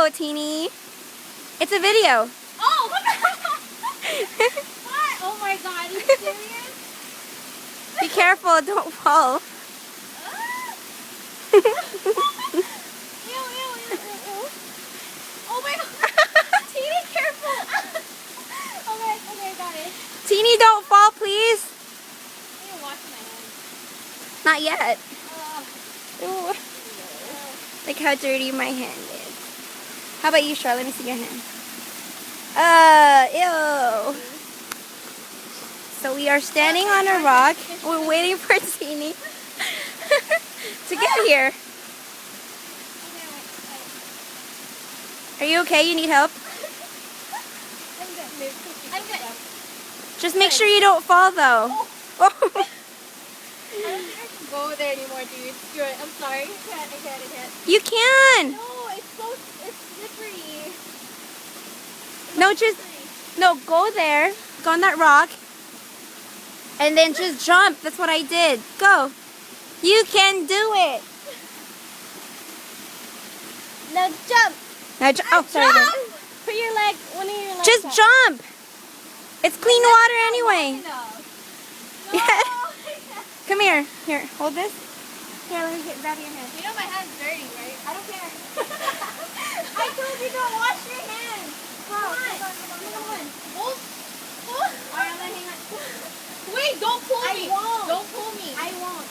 video, Teeny. It's a video. Oh, what? What? Oh my god, are you serious? Be careful, don't fall. Ew, ew, ew, ew. Oh my god. Teeny, careful. Okay, got it. Teeny, don't fall, please. I need to wash my hands. Not yet. Ooh. Ew. Look how dirty my hand is. How about you, Char? Let me see your hand. Ew. So we are standing on a rock. We're waiting for Teeny to get here. Are you okay? You need help? I'm good. I'm good. Just make sure you don't fall, though. Oh. Oh. I don't think I can go there anymore, dude. Screw it. I'm sorry. I can't. You can. No, it's slippery. No, go there. Go on that rock. And then just jump. That's what I did. Go. You can do it. Now jump. Oh, sorry. Jump. Put your leg, one of your legs Just up. jump. It's clean water anyway. No. Yeah. Come here. Here, hold this. Here, let me grab your hand. You know my hand's dirty, right? I don't care. I told you don't wash your hands. Come on. Hold. Alright, I'm gonna hang on. Wait, don't pull me. I won't. Don't pull me. I won't.